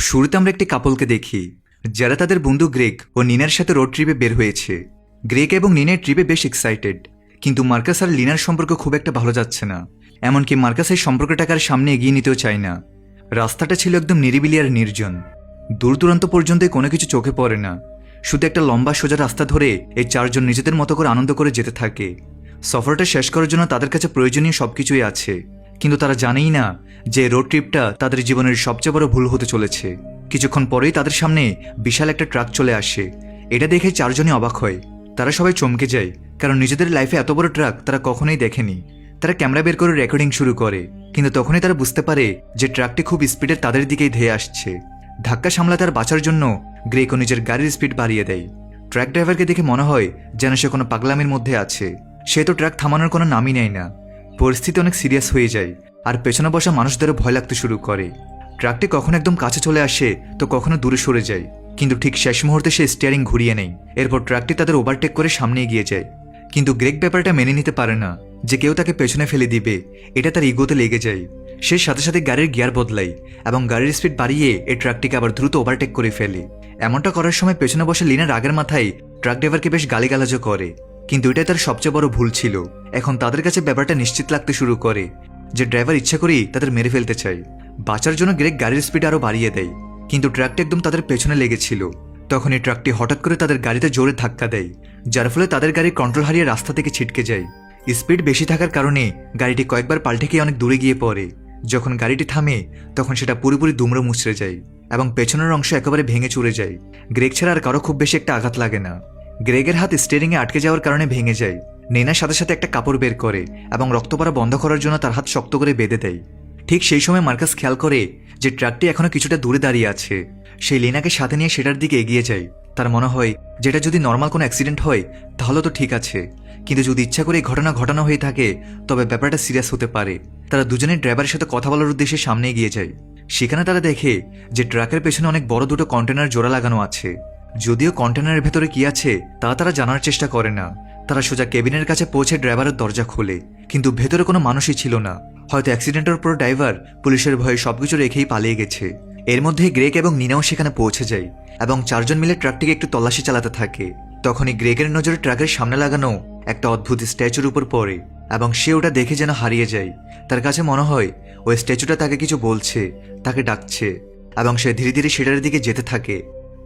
শুরুতে আমরা একটি কাপলকে দেখি যারা তাদের বন্ধু গ্রেগ ও নিনার সাথে রোড ট্রিপে বের হয়েছে। গ্রেগ এবং নিনের ট্রিপে বেশ এক্সাইটেড, কিন্তু মার্কাস আর লিনার সম্পর্ক খুব একটা ভালো যাচ্ছে না। এমনকি মার্কাস এই সম্পর্কটাকে আর সামনে এগিয়ে নিতেও চায় না। রাস্তাটা ছিল একদম নিরিবিলি আর নির্জন, দূর দূরান্ত পর্যন্ত কোনো কিছু চোখে পড়ে না। শুধু একটা লম্বা সোজা রাস্তা ধরে এই চারজন নিজেদের মতো করে আনন্দ করে যেতে থাকে। সফরটা শেষ করার জন্য তাদের কাছে প্রয়োজনীয় সবকিছুই আছে, কিন্তু তারা জানেই না যে রোড ট্রিপটা তাদের জীবনের সবচেয়ে বড় ভুল হতে চলেছে। কিছুক্ষণ পরেই তাদের সামনে বিশাল একটা ট্রাক চলে আসে। এটা দেখে চারজনই অবাক হয়। তারা সবাই চমকে যায়, কারণ নিজেদের লাইফে এত বড় ট্রাক তারা কখনোই দেখেনি। তারা ক্যামেরা বের করে রেকর্ডিং শুরু করে, কিন্তু তখনই তারা বুঝতে পারে যে ট্রাকটি খুব স্পিডে তাদের দিকেই ধেয়ে আসছে। ধাক্কা সামলাতে আর বাঁচার জন্য গ্রেকো নিজের গাড়ির স্পিড বাড়িয়ে দেয়। ট্রাক ড্রাইভারকে দেখে মনে হয় যেন সে কোনো পাগলামির মধ্যে আছে। সে তো ট্রাক থামানোর কোনো নামই নেয় না। পরিস্থিতি অনেক সিরিয়াস হয়ে যায়, আর পেছনে বসা মানুষদেরও ভয় লাগতে শুরু করে। ট্রাকটি কখনো একদম কাছে চলে আসে তো কখনো দূরে সরে যায়, কিন্তু ঠিক শেষ মুহূর্তে সে স্টিয়ারিং ঘুরিয়ে নেয়। এরপর ট্রাকটি তাদের ওভারটেক করে সামনে এগিয়ে যায়। কিন্তু গ্রেগ ব্যাপারটা মেনে নিতে পারে না যে কেউ তাকে পেছনে ফেলে দিবে। এটা তার ইগোতে লেগে যায়। সে সাথে সাথে গাড়ির গিয়ার বদলায় এবং গাড়ির স্পিড বাড়িয়ে এই ট্রাকটিকে আবার দ্রুত ওভারটেক করে ফেলে। এমনটা করার সময় পেছনে বসে লিনার রাগের মাথায় ট্রাক ড্রাইভারকে বেশ গালিগালাজও করে, কিন্তু এটাই তার সবচেয়ে বড় ভুল ছিল। এখন তাদের কাছে ব্যাপারটা নিশ্চিত লাগতে শুরু করে যে ড্রাইভার ইচ্ছা করেই তাদের মেরে ফেলতে চায়। বাঁচার জন্য গ্রেগ গাড়ির স্পিড আরও বাড়িয়ে দেয়, কিন্তু ট্রাকটি একদম তাদের পেছনে লেগেছিল। তখন এই ট্রাকটি হঠাৎ করে তাদের গাড়িতে জোরে ধাক্কা দেয়, যার ফলে তাদের গাড়ি কন্ট্রোল হারিয়ে রাস্তা থেকে ছিটকে যায়। স্পিড বেশি থাকার কারণে গাড়িটি কয়েকবার পাল্টে গিয়ে অনেক দূরে গিয়ে পড়ে। যখন গাড়িটি থামে তখন সেটা পুরোপুরি দুমড়ে মুচড়ে যায় এবং পেছনের অংশ একেবারে ভেঙে চুরে যায়। গ্রেগ ছাড়া আর কারো খুব বেশি একটা আঘাত লাগে না। গ্রেগের হাত স্টিয়ারিংয়ে আটকে যাওয়ার কারণে ভেঙে যায়। নেনার সাথে সাথে একটা কাপড় বের করে এবং রক্ত পড়া বন্ধ করার জন্য তার হাত শক্ত করে বেঁধে দেয়। ঠিক সেই সময় মার্কাস খেয়াল করে যে ট্রাকটি এখনো কিছুটা দূরে দাঁড়িয়ে আছে। সেই লিনাকে সাথে নিয়ে সেটার দিকে এগিয়ে যায়। তার মনে হয় যেটা যদি নর্মাল কোনো অ্যাক্সিডেন্ট হয় তাহলে তো ঠিক আছে, কিন্তু যদি ইচ্ছা করে এই ঘটনা ঘটানো হয়ে থাকে তবে ব্যাপারটা সিরিয়াস হতে পারে। তারা দুজনের ড্রাইভারের সাথে কথা বলার উদ্দেশ্যে সামনে এগিয়ে যায়। সেখানে তারা দেখে যে ট্রাকের পেছনে অনেক বড় দুটো কন্টেনার জোড়া লাগানো আছে। যদিও কন্টেনারের ভেতরে কি আছে তা তারা জানার চেষ্টা করে না। তারা সোজা কেবিনের কাছে পৌঁছে ড্রাইভারের দরজা খোলে, কিন্তু ভেতরে কোনো মানুষই ছিল না। হয়তো অ্যাক্সিডেন্টের পর ড্রাইভার পুলিশের ভয়ে সবকিছু রেখেই পালিয়ে গেছে। এর মধ্যে গ্রেগ এবং নিনাও সেখানে পৌঁছে যায় এবং চারজন মিলে ট্রাকটিকে একটু তল্লাশি চালাতে থাকে। তখনই গ্রেগের নজরে ট্রাকের সামনে লাগানো একটা অদ্ভুত স্ট্যাচুর উপর পড়ে এবং সে ওটা দেখে যেন হারিয়ে যায়। তার কাছে মনে হয় ওই স্ট্যাচুটা তাকে কিছু বলছে, তাকে ডাকছে, এবং সে ধীরে ধীরে সেটার দিকে যেতে থাকে।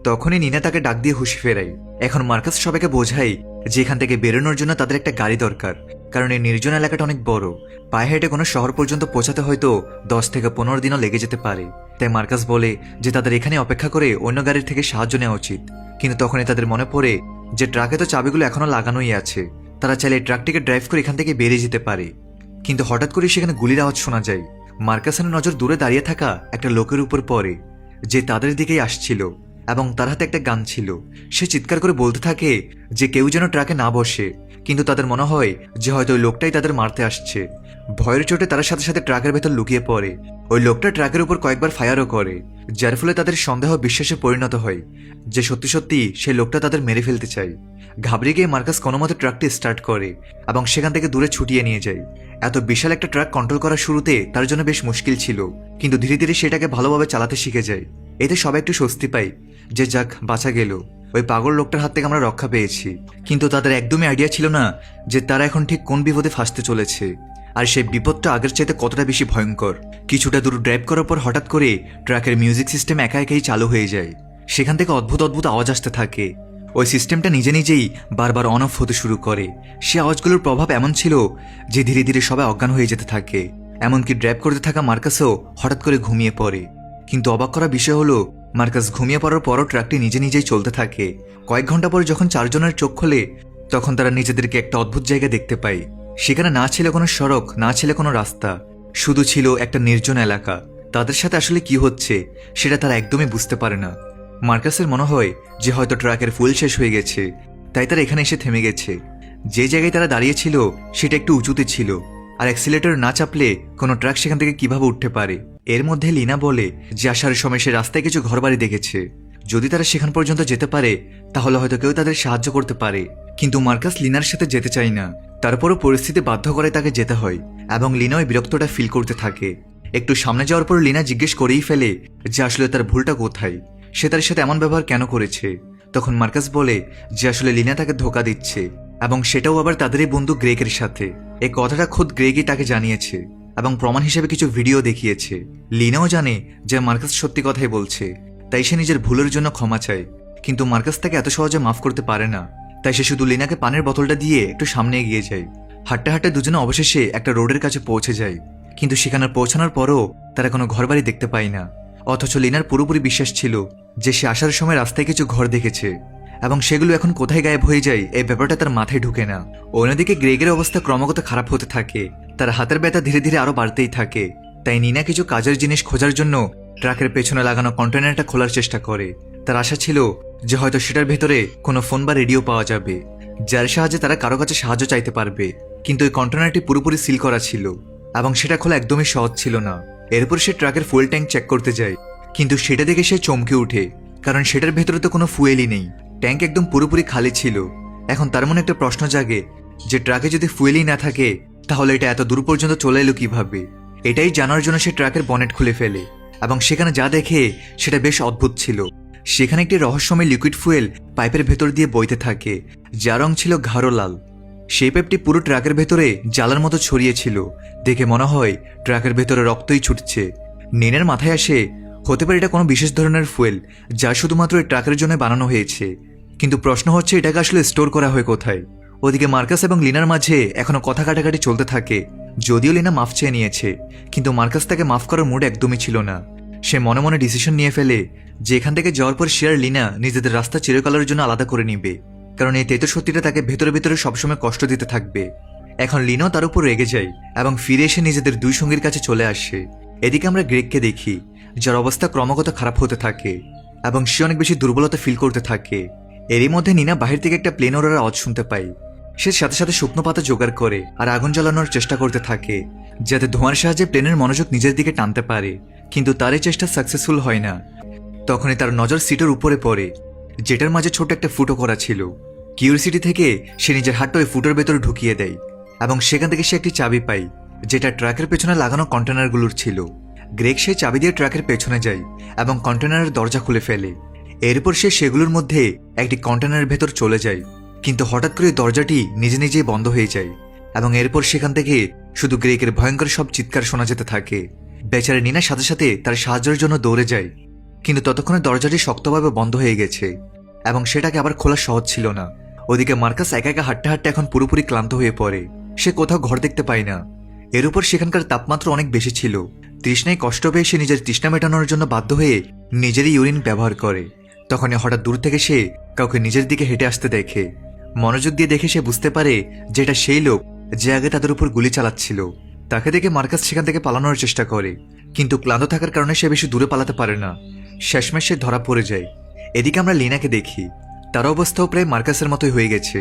তখনই নিনা তাকে ডাক দিয়ে হুঁশি ফেরায়। এখন মার্কাস সবাইকে বোঝায় যে এখান থেকে বেরোনোর জন্য তাদের একটা গাড়ি দরকার, কারণ এই নির্জন এলাকাটা অনেক বড়। পায়ে হেঁটে কোনো শহর পর্যন্ত পৌঁছাতে হয়তো 10 থেকে 15 দিনও লেগে যেতে পারে। তাই মার্কাস বলে যে তাদের এখানে অপেক্ষা করে অন্য গাড়ির থেকে সাহায্য নেওয়া উচিত। কিন্তু তখনই তাদের মনে পড়ে যে ট্রাকে তো চাবিগুলো এখনো লাগানোই আছে। তারা চাইলে ট্রাকটিকে ড্রাইভ করে এখান থেকে বেরিয়ে যেতে পারে। কিন্তু হঠাৎ করে সেখানে গুলির আওয়াজ শোনা যায়। মার্কাসের নজর দূরে দাঁড়িয়ে থাকা একটা লোকের উপর পড়ে যে তাদের দিকেই আসছিল এবং তার হাতে একটা গান ছিল। সে চিৎকার করে বলতে থাকে যে কেউ যেন ট্রাকে না বসে, কিন্তু তাদের মনে হয় যে হয়তো ওই লোকটাই তাদের মারতে আসছে। ভয়ের চোটে তারা সাথে সাথে ট্রাকের ভেতর লুকিয়ে পড়ে। ওই লোকটা ট্রাকের উপর কয়েকবার ফায়ারও করে, যার ফলে তাদের সন্দেহ বিশ্বাসে পরিণত হয় যে সত্যি সত্যি সেই লোকটা তাদের মেরে ফেলতে চায়। ঘাবড়ে গিয়ে মার্কাস কোনোমতে ট্রাকটি স্টার্ট করে এবং সেখান থেকে দূরে ছুটিয়ে নিয়ে যায়। এত বিশাল একটা ট্রাক কন্ট্রোল করার শুরুতে তার জন্য বেশ মুশকিল ছিল, কিন্তু ধীরে ধীরে সেটাকে ভালোভাবে চালাতে শিখে যায়। এতে সবাই একটু স্বস্তি পায় যে যাক, বাঁচা গেল, ওই পাগল লোকটার হাত থেকে আমরা রক্ষা পেয়েছি। কিন্তু তাদের একদমই আইডিয়া ছিল না যে তারা এখন ঠিক কোন বিপদে ফাঁসতে চলেছে, আর সেই বিপদটা আগের চাইতে কতটা বেশি ভয়ঙ্কর। কিছুটা দূর ড্রাইভ করার পর হঠাৎ করে ট্রাকের মিউজিক সিস্টেম একা একাই চালু হয়ে যায়। সেখান থেকে অদ্ভুত অদ্ভুত আওয়াজ আসতে থাকে। ওই সিস্টেমটা নিজে নিজেই বারবার অন অফ হতে শুরু করে। সে আওয়াজগুলোর প্রভাব এমন ছিল যে ধীরে ধীরে সবাই অজ্ঞান হয়ে যেতে থাকে। এমনকি ড্রাইভ করতে থাকা মার্কাসও হঠাৎ করে ঘুমিয়ে পড়ে। কিন্তু অবাক করা বিষয় হলো, মার্কাস ঘুমিয়ে পড়ার পরও ট্রাকটি নিজে নিজেই চলতে থাকে। কয়েক ঘন্টা পরে যখন চারজনের চোখ খোলে তখন তারা নিজেদেরকে একটা অদ্ভুত জায়গা দেখতে পায়। সেখানে না ছিল কোনো সড়ক, না ছিল কোনো রাস্তা, শুধু ছিল একটা নির্জন এলাকা। তাদের সাথে আসলে কি হচ্ছে সেটা তারা একদমই বুঝতে পারে না। মার্কাসের মনে হয় যে হয়তো ট্রাকের ফুয়েল শেষ হয়ে গেছে, তাই তারা এখানে এসে থেমে গেছে। যে জায়গায় তারা দাঁড়িয়েছিল সেটা একটু উঁচুতে ছিল, আর অ্যাক্সিলেটর না চাপলে কোনো ট্রাক সেখান থেকে কিভাবে উঠতে পারে। এর মধ্যে লিনা বলে যে আসার সময় সে রাস্তায় কিছু ঘরবাড়ি দেখেছে। যদি তারা সেখান পর্যন্ত যেতে পারে তাহলে হয়তো কেউ তাদের সাহায্য করতে পারে। কিন্তু মার্কাস লিনার সাথে যেতে চায় না। তারপরও পরিস্থিতি বাধ্য করে তাকে যেতে হয় এবং লিনা ওই বিরক্তটা ফিল করতে থাকে। একটু সামনে যাওয়ার পর লিনা জিজ্ঞেস করেই ফেলে যে আসলে তার ভুলটা কোথায়, সে তার সাথে এমন ব্যবহার কেন করেছে। তখন মার্কাস বলে যে আসলে লিনা তাকে ধোকা দিচ্ছে, এবং সেটাও আবার তাদেরই বন্ধু গ্রেগের সাথে। এই কথাটা খোদ গ্রেগই তাকে জানিয়েছে এবং প্রমাণ হিসেবে কিছু ভিডিও দেখিয়েছে। লিনাও জানে যে মার্কাস সত্যি কথাই বলছে, তাই সে নিজের ভুলের জন্য ক্ষমা চায়। কিন্তু মার্কাস তাকে এত সহজে মাফ করতে পারে না, তাই সে শুধু লিনাকে পানির বোতলটা দিয়ে একটু সামনে এগিয়ে যায়। হাঁটতে হাঁটতে দুজনে অবশেষে একটা রোডের কাছে পৌঁছে যায়, কিন্তু সেখানে পৌঁছানোর পরও তারা কোনো ঘরবাড়ি দেখতে পায় না। অথচ লিনার পুরোপুরি বিশ্বাস ছিল যে সে আসার সময় রাস্তায় কিছু ঘর দেখেছে, এবং সেগুলো এখন কোথায় গায়েব হয়ে যায় এই ব্যাপারটা তার মাথায় ঢুকে না। অন্যদিকে গ্রেগের অবস্থা ক্রমাগত খারাপ হতে থাকে, তার হাতের ব্যথা ধীরে ধীরে আরো বাড়তেই থাকে। তাই নিনা কিছু কাজের জিনিস খোঁজার জন্য ট্রাকের পেছনে লাগানো কন্টেনারটা খোলার চেষ্টা করে। তার আশা ছিল যে হয়তো সেটার ভেতরে কোনো ফোন বা রেডিও পাওয়া যাবে, যার সাহায্যে তারা কারো কাছে সাহায্য চাইতে পারবে। কিন্তু ওই কন্টেনারটি পুরোপুরি সিল করা ছিল এবং সেটা খোলা একদমই সহজ ছিল না। এরপর সে ট্রাকের ফুয়েল ট্যাঙ্ক চেক করতে যায়, কিন্তু সেটা দেখে সে চমকে ওঠে, কারণ সেটার ভেতরে তো কোনো ফুয়েলই নেই। ট্যাঙ্ক একদম পুরোপুরি খালি ছিল। এখন তার মনে একটা প্রশ্ন জাগে যে ট্রাকে যদি ফুয়েলই না থাকে তাহলে এটা এত দূর পর্যন্ত চলে এলো কিভাবে। এটাই জানার জন্য সে ট্রাকের বনেট খুলে ফেলে, এবং সেখানে যা দেখে সেটা বেশ অদ্ভুত ছিল। সেখানে একটি রহস্যময় লিকুইড ফুয়েল পাইপের ভেতর দিয়ে বইতে থাকে, যার রং ছিল গাঢ় লাল। সেই পাইপটি পুরো ট্রাকের ভেতরে জ্বালার মতো ছড়িয়েছিল, দেখে মনে হয় ট্রাকের ভেতরে রক্তই ছুটছে। নিনের মাথায় আসে হতে পারে এটা কোনো বিশেষ ধরনের ফুয়েল যা শুধুমাত্র এই ট্রাকের জন্য বানানো হয়েছে। কিন্তু প্রশ্ন হচ্ছে এটাকে আসলে স্টোর করা হয় কোথায়। ওদিকে মার্কাস এবং লিনার মাঝে এখনো কথা কাটাকাটি চলতে থাকে। যদিও লিনা মাফ চেয়ে নিয়েছে, কিন্তু মার্কাস তাকে মাফ করার মুড একদমই ছিল না। সে মনে মনে ডিসিশন নিয়ে ফেলে যে এখান থেকে যাওয়ার পর সে আর লিনা নিজেদের রাস্তা চিরকালের জন্য আলাদা করে নিবে, কারণ এই তেতো সত্যিটা তাকে ভেতরে ভেতরে সবসময় কষ্ট দিতে থাকবে। এখন লিনাও তার উপর রেগে যায় এবং ফিরে এসে নিজেদের দুই সঙ্গীর কাছে চলে আসে। এদিকে আমরা গ্রেগকে দেখি, যার অবস্থা ক্রমাগত খারাপ হতে থাকে এবং সে অনেক বেশি দুর্বলতা ফিল করতে থাকে। এরই মধ্যে নিনা বাহির থেকে একটা প্লেন ওড়ার আওয়াজ শুনতে পায়। সে সাথে সাথে শুকনো পাতা জোগাড় করে আর আগুন জ্বালানোর চেষ্টা করতে থাকে, যাতে ধোঁয়ার সাহায্যে প্লেনের মনোযোগ নিজের দিকে টানতে পারে। কিন্তু তার এই চেষ্টা সাকসেসফুল হয় না। তখনই তার নজর সিটের উপরে পড়ে, যেটার মাঝে ছোট একটা ফুটো করা ছিল। কিউরিসিটি থেকে সে নিজের হাতটা ওই ফুটোর ভেতরে ঢুকিয়ে দেয়, এবং সেখান থেকে সে একটি চাবি পায়, যেটা ট্রাকের পেছনে লাগানো কন্টেনারগুলোর ছিল। গ্রেগ সেই চাবি দিয়ে ট্রাকের পেছনে যায় এবং কন্টেনারের দরজা খুলে ফেলে। এরপর সে সেগুলোর মধ্যে একটি কন্টেনারের ভেতর চলে যায়, কিন্তু হঠাৎ করে দরজাটি নিজে নিজেই বন্ধ হয়ে যায়, এবং এরপর সেখান থেকে শুধু গ্রেগের ভয়ঙ্কর সব চিৎকার শোনা যেতে থাকে। বেচারা নিনার সাথে সাথে তার সাহায্যের জন্য দৌড়ে যায়, কিন্তু ততক্ষণে দরজাটি শক্তভাবে বন্ধ হয়ে গেছে এবং সেটাকে আবার খোলা সহজ ছিল না। ওদিকে মার্কাস একা একা হাঁটতে হাঁটতে এখন পুরোপুরি ক্লান্ত হয়ে পড়ে। সে কোথাও ঘর দেখতে পায় না। এর উপর সেখানকার তাপমাত্রা অনেক বেশি ছিল। তৃষ্ণায় কষ্ট পেয়ে সে নিজের তৃষ্ণা মেটানোর জন্য বাধ্য হয়ে নিজেরই ইউরিন ব্যবহার করে। তখনই হঠাৎ দূর থেকে সে কাউকে নিজের দিকে হেঁটে আসতে দেখে। মনোযোগ দিয়ে দেখে সে বুঝতে পারে যে এটা সেই লোক যে আগে তাদের উপর গুলি চালাচ্ছিল। তাকে দেখে মার্কাস সেখান থেকে পালানোর চেষ্টা করে, কিন্তু ক্লান্ত থাকার কারণে সে বেশি দূরে পালাতে পারে না। শেষমেশ সে ধরা পড়ে যায়। এদিকে আমরা লিনাকে দেখি, তার অবস্থাও প্রায় মার্কাসের মতোই হয়ে গেছে,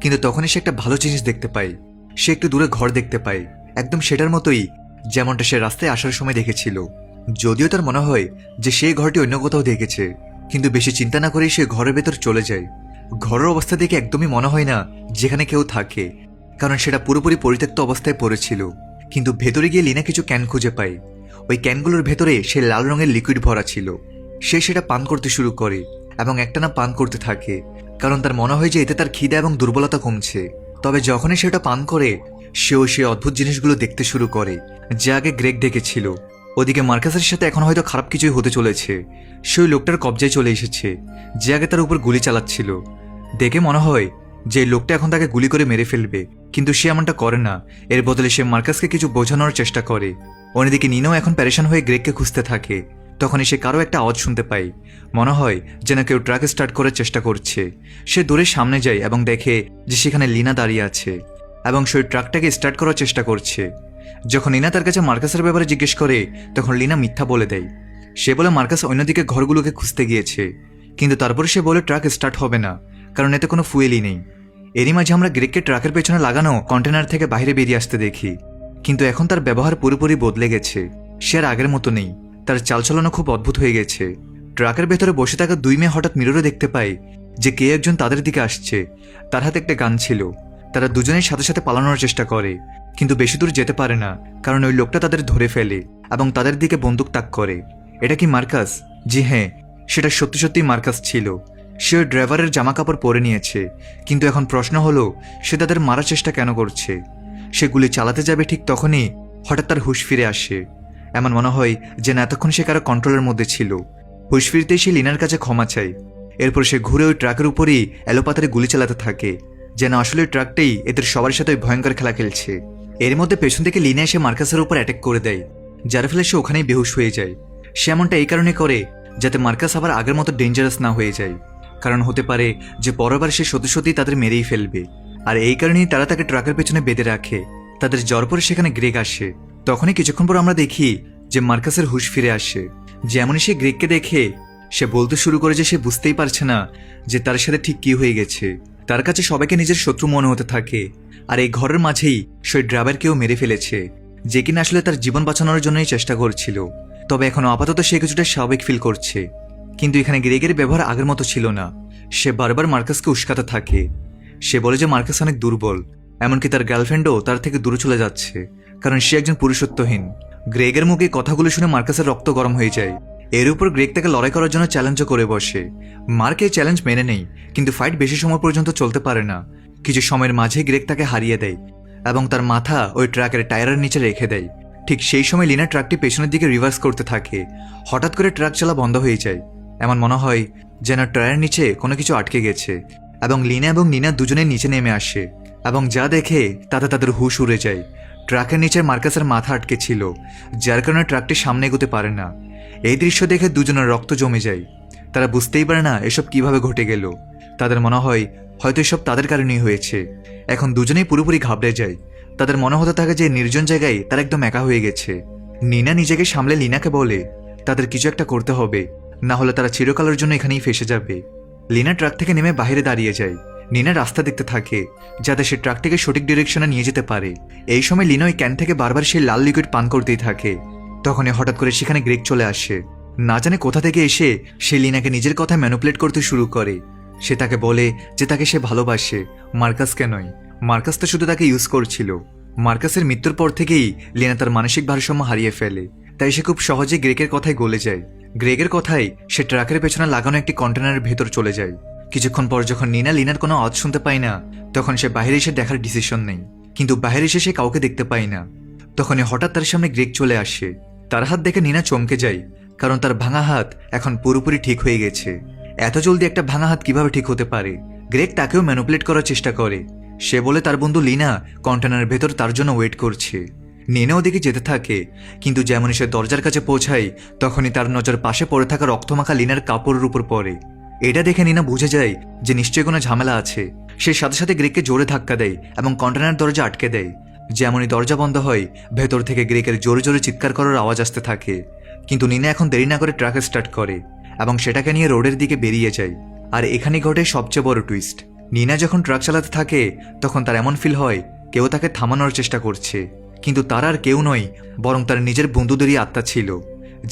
কিন্তু তখনই সে একটা ভালো জিনিস দেখতে পায়। সে একটু দূরে ঘর দেখতে পায়, একদম সেটার মতোই যেমনটা সে রাস্তায় আসার সময় দেখেছিল। যদিও তার মনে হয় যে সেই ঘরটি অন্য কোথাও দেখেছে, কিন্তু বেশি চিন্তা না করেই সে ঘরের ভেতর চলে যায়। ঘরের অবস্থা দেখে একদমই মনে হয় না যেখানে কেউ থাকে, কারণ সেটা পুরোপুরি পরিত্যক্ত অবস্থায় পড়েছিল। কিন্তু ভেতরে গিয়ে লিনা কিছু ক্যান খুঁজে পায়। ওই ক্যানগুলোর ভেতরে সে লাল রঙের লিকুইড ভরা ছিল। সে সেটা পান করতে শুরু করে এবং একটানা পান করতে থাকে, কারণ তার মনে হয় যে এতে তার খিদে এবং দুর্বলতা কমছে। তবে যখনই সেটা পান করে সেও সে অদ্ভুত জিনিসগুলো দেখতে শুরু করে যা আগে গ্রেগ দেখেছিল। ওদিকে মার্কাসের সাথে এখন হয়তো খারাপ কিছুই হতে চলেছে। সে ওই লোকটার কবজায় চলে এসেছে যে আগে তার উপর গুলি চালাচ্ছিল। দেখে মনে হয় যে লোকটা এখন তাকে গুলি করে মেরে ফেলবে, কিন্তু সে এমনটা করে না। এর বদলে সে মার্কাসকে কিছু বোঝানোর চেষ্টা করে। অন্যদিকে নিনাও এখন প্যারেশান হয়ে গ্রেগকে খুঁজতে থাকে। তখনই সে কারো একটা আওয়াজ শুনতে পায়, মনে হয় যেন কেউ ট্রাক স্টার্ট করার চেষ্টা করছে। সে দূরে সামনে যায় এবং দেখে যে সেখানে লিনা দাঁড়িয়ে আছে এবং সে ট্রাকটাকে স্টার্ট করার চেষ্টা করছে। যখন লিনা তার কাছে মার্কাসের ব্যাপারে জিজ্ঞেস করে তখন লিনা মিথ্যা বলে দেয়। সে বলে মার্কাস অন্যদিকে ঘরগুলোকে খুঁজতে গিয়েছে, কিন্তু তারপরে সে বলে ট্রাক স্টার্ট হবে না, কারণ এতে কোনো ফুয়েলই নেই। এরই মাঝে আমরা গ্রেগকে ট্রাকের পেছনে লাগানো কন্টেনার থেকে বাইরে বেরিয়ে আসতে দেখি, কিন্তু এখন তার ব্যবহার পুরোপুরি বদলে গেছে। সে আর আগের মতো নেই, তার চালচলনও খুব অদ্ভুত হয়ে গেছে। ট্রাকের ভেতরে বসে থাকা দুই মেয়ে হঠাৎ মিররে দেখতে পায় যে কে একজন তাদের দিকে আসছে। তার হাতে একটা গান ছিল। তারা দুজনেই সাথে সাথে পালানোর চেষ্টা করে, কিন্তু বেশি দূর যেতে পারে না, কারণ ওই লোকটা তাদের ধরে ফেলে এবং তাদের দিকে বন্দুক তাক করে। এটা কি মার্কাস? জি হ্যাঁ, সেটা সত্যি সত্যিই মার্কাস ছিল। সে ওই ড্রাইভারের জামা কাপড় পরে নিয়েছে, কিন্তু এখন প্রশ্ন হলো সে তাদের মারার চেষ্টা কেন করছে। সে গুলি চালাতে যাবে ঠিক তখনই হঠাৎ তার হুঁশ ফিরে আসে। এমন মনে হয় যেন এতক্ষণ সে কারো কন্ট্রোলের মধ্যে ছিল। হুঁশ ফিরতেই সে লিনার কাছে ক্ষমা চায়। এরপর সে ঘুরে ওই ট্রাকের উপরেই এলোপাতারে গুলি চালাতে থাকে, যেন আসলে ওই ট্রাকটাই এদের সবার সাথে ওই ভয়ঙ্কর খেলা খেলছে। এর মধ্যে পেছন থেকে লিনা এসে মার্কাসের উপর অ্যাটাক করে দেয়, যার ফলে সে ওখানেই বেহুশ হয়ে যায়। সে এমনটা এই কারণে করে যাতে মার্কাস আবার আগের মতো ডেঞ্জারাস না হয়ে যায়, কারণ হতে পারে যে পরবার সে সত্যি সত্যিই তাদের মেরেই ফেলবে। আর এই কারণেই তারা তাকে ট্রাকের পেছনে বেঁধে রাখে। তাদের জ্বর পরে সেখানে গ্রেগ আসে। তখনই কিছুক্ষণ পর আমরা দেখি যে মার্কাসের হুঁশ ফিরে আসে। যেমনই সে গ্রেগকে দেখে সে বলতে শুরু করে যে সে বুঝতেই পারছে না যে তার সাথে ঠিক কি হয়ে গেছে। তার কাছে সবাইকে নিজের শত্রু মনে হতে থাকে, আর এই ঘরের মাঝেই সে ড্রাইভারকেও মেরে ফেলেছে, যে কিনা আসলে তার জীবন বাঁচানোর জন্যই চেষ্টা করছিল। তবে এখনো আপাতত সে কিছুটা স্বাভাবিক ফিল করছে। কিন্তু এখানে গ্রেগের ব্যবহার আগের মতো ছিল না। সে বারবার মার্কাসকে উস্কাতে থাকে। সে বলে যে মার্কাস অনেক দুর্বল, এমনকি তার গার্লফ্রেন্ডও তার থেকে দূরে চলে যাচ্ছে, কারণ সে একজন পুরুষত্বহীন। গ্রেগের মুখে কথাগুলো শুনে মার্কাসের রক্ত গরম হয়ে যায়। এর উপর গ্রেগ তাকে লড়াই করার জন্য চ্যালেঞ্জও করে বসে। মার্ক এই চ্যালেঞ্জ মেনে নেই, কিন্তু ফাইট বেশি সময় পর্যন্ত চলতে পারে না। কিছু সময়ের মাঝে গ্রেগ তাকে হারিয়ে দেয় এবং তার মাথা ওই ট্রাকের টায়ারের নিচে রেখে দেয়। ঠিক সেই সময় লিনা ট্রাকটি পেছনের দিকে রিভার্স করতে থাকে। হঠাৎ করে ট্রাক চলা বন্ধ হয়ে যায়। এমন মনে হয় যেন টায়ারের নিচে কোনো কিছু আটকে গেছে, এবং লিনা এবং নিনা দুজনে নিচে নেমে আসে এবং যা দেখে তাতে তাদের হুঁশ উড়ে যায়। ট্রাকের নিচে মার্কাসের মাথা আটকে ছিল, যার কারণে ট্রাকটি সামনে এগোতে পারে না। এই দৃশ্য দেখে দুজনের রক্ত জমে যায়। তারা বুঝতেই পারে না এসব কিভাবে ঘটে গেল। তাদের মনে হয় হয়তো এসব তাদের কারণেই হয়েছে। এখন দুজনেই পুরোপুরি ঘাবড়ে যায়। তাদের মনে হতে থাকে যে নির্জন জায়গায় তারা একদম একা হয়ে গেছে। নিনা নিজেকে সামলে লিনাকে বলে তাদের কিছু একটা করতে হবে, না হলে তারা চিরকালের জন্য এখানেই ফেসে যাবে। লিনা ট্রাক থেকে নেমে বাইরে দাঁড়িয়ে যায়। নিনা রাস্তা দেখতে থাকে যাতে সে ট্রাকটিকে সঠিক ডিরেকশনে নিয়ে যেতে পারে। এই সময় লিনা ওই ক্যান থেকে বারবার সেই লাল লিকুইড পান করতেই থাকে। তখনই হঠাৎ করে সেখানে গ্রেগ চলে আসে। না জানে কোথা থেকে এসে সে লিনাকে নিজের কথা ম্যানুপুলেট করতে শুরু করে। সে তাকে বলে যে তাকে সে ভালোবাসে, মার্কাসকে নয়। মার্কাস তো শুধু তাকে ইউজ করছিল। মার্কাসের মৃত্যুর পর থেকেই লিনা তার মানসিক ভারসাম্য হারিয়ে ফেলে, তাই সে খুব সহজে গ্রেগের কথায় গলে যায়। গ্রেগের কথায় সে ট্রাকের পেছনে লাগানো একটি কন্টেনারের ভেতর চলে যায়। কিছুক্ষণ পর যখন নিনা লিনার কোনো আওয়াজ শুনতে পায় না, তখন সে বাইরে এসে দেখার ডিসিশন নেই, কিন্তু বাইরে এসে সে কাউকে দেখতে পায় না। তখনই হঠাৎ তার সামনে গ্রেগ চলে আসে। তার হাত দেখে নিনা চমকে যায়, কারণ তার ভাঙা হাত এখন পুরোপুরি ঠিক হয়ে গেছে। এত জলদি একটা ভাঙা হাত কিভাবে ঠিক হতে পারে? গ্রেগ তাকেও ম্যানুপুলেট করার চেষ্টা করে। সে বলে তার বন্ধু লিনা কন্টেনারের ভেতর তার জন্য ওয়েট করছে। নিনা ওদিকে যেতে থাকে, কিন্তু যেমনই সে দরজার কাছে পৌঁছায় তখনই তার নজর পাশে পড়ে থাকা রক্তমাখা লিনার কাপড়ের উপর পড়ে। এটা দেখে নিনা বুঝে যায় যে নিশ্চয়ই কোনো ঝামেলা আছে। সে সাথে সাথে গ্রেগকে জোরে ধাক্কা দেয় এবং কন্টেনার দরজা আটকে দেয়। যেমনই দরজা বন্ধ হয়, ভেতর থেকে গ্রেগের জোরে জোরে চিৎকার করার আওয়াজ আসতে থাকে। কিন্তু নিনা এখন দেরি না করে ট্রাক স্টার্ট করে এবং সেটাকে নিয়ে রোডের দিকে বেরিয়ে যায়। আর এখানে ঘটে সবচেয়ে বড় টুইস্ট। নিনা যখন ট্রাক চালাতে থাকে তখন তার এমন ফিল হয় কেউ তাকে থামানোর চেষ্টা করছে, কিন্তু তার আর কেউ নয়, বরং তার নিজের বন্ধুদেরই আত্মা ছিল।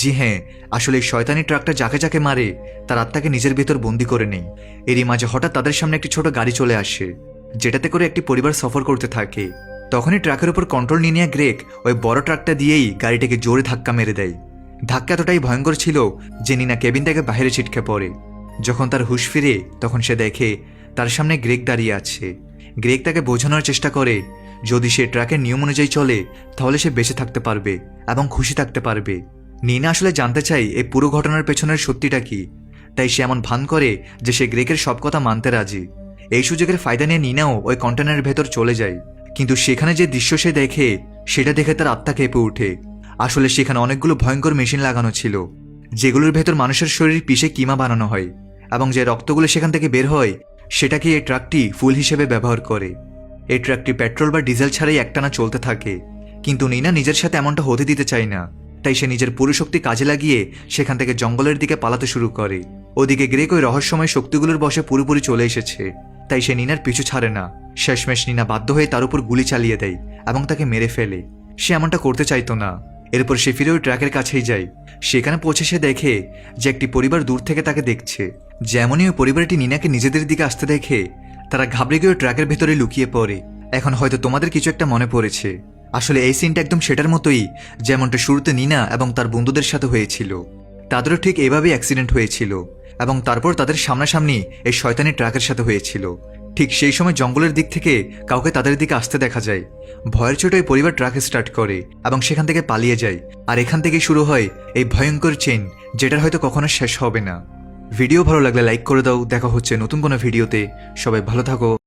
জি হ্যাঁ, আসলে এই শয়তানি ট্রাকটা যাকে যাকে মারে তার আত্মাকে নিজের ভেতর বন্দি করে নেই। এরই মাঝে হঠাৎ তাদের সামনে একটি ছোট গাড়ি চলে আসে, যেটাতে করে একটি পরিবার সফর করতে থাকে। তখনই ট্রাকের উপর কন্ট্রোল নিয়ে নেওয়া গ্রেগ ওই বড় ট্রাকটা দিয়েই গাড়িটাকে জোরে ধাক্কা মেরে দেয়। ধাক্কা এতটাই ভয়ঙ্কর ছিল যে নিনা কেবিন থেকে বাইরে ছিটকে পড়ে। যখন তার হুঁশ ফিরে তখন সে দেখে তার সামনে গ্রেগ দাঁড়িয়ে আছে। গ্রেগ তাকে বোঝানোর চেষ্টা করে যদি সে ট্রাকের নিয়ম অনুযায়ী চলে তাহলে সে বেঁচে থাকতে পারবে এবং খুশি থাকতে পারবে। নিনা আসলে জানতে চায় এই পুরো ঘটনার পেছনের সত্যিটা কি, তাই সে এমন ভান করে যে সে গ্রেগের সব কথা মানতে রাজি। এই সুযোগের ফায়দা নিয়ে নিনাও ওই কন্টেনারের ভেতর চলে যায়, কিন্তু সেখানে যে দৃশ্য সে দেখে সেটা দেখে তার আত্মা কেঁপে ওঠে। আসলে সেখানে অনেকগুলো ভয়ঙ্কর মেশিন লাগানো ছিল, যেগুলোর ভেতর মানুষের শরীর পিষে কিমা বানানো হয়, এবং যে রক্তগুলো সেখান থেকে বের হয় সেটাকে এই ট্রাকটি ফুল হিসেবে ব্যবহার করে। এই ট্রাকটি পেট্রোল বা ডিজেল ছাড়াই একটানা চলতে থাকে, কিন্তু নিনা নিজের সাথে এমনটা হতে দিতে চায় না, তাই সে নিজের পুরো শক্তি কাজে লাগিয়ে সেখান থেকে জঙ্গলের দিকে পালাতে শুরু করে। ওদিকে গ্রেগ ওই রহস্যময় শক্তিগুলোর বশে পুরোপুরি চলে এসেছে, তাই সে নিনার পিছু ছাড়ে না। শেষমেশ নিনা বাধ্য হয়ে তার উপর গুলি চালিয়ে দেয় এবং তাকে মেরে ফেলে। সে এমনটা করতে চাইতো না। এরপর সে ফিরে ওই ট্রাকের কাছেই যায়। সেখানে পৌঁছে সে দেখে যে একটি পরিবার দূর থেকে তাকে দেখছে। যেমনই ওই পরিবারটি নিনাকে নিজেদের দিকে আসতে দেখে তারা ঘাবড়ে গিয়ে ট্রাকের ভেতরে লুকিয়ে পড়ে। এখন হয়তো তোমাদের কিছু একটা মনে পড়েছে। আসলে এই সিনটা একদম সেটার মতোই যেমনটা শুরুতে নিনা এবং তার বন্ধুদের সাথে হয়েছিল। তাদেরও ঠিক এভাবেই অ্যাক্সিডেন্ট হয়েছিল এবং তারপর তাদের সামনাসামনি এই শয়তানি ট্রাকের সাথে হয়েছিল। ঠিক সেই সময় জঙ্গলের দিক থেকে কাউকে তাদের দিকে আসতে দেখা যায়। ভয়ের চোটে ওই পরিবার ট্রাক স্টার্ট করে এবং সেখান থেকে পালিয়ে যায়। আর এখান থেকেই শুরু হয় এই ভয়ঙ্কর চেইন, যেটার হয়তো কখনো শেষ হবে না। ভিডিও ভালো লাগলে লাইক করে দাও। দেখা হচ্ছে নতুন কোনো ভিডিওতে। সবাই ভালো থাকো।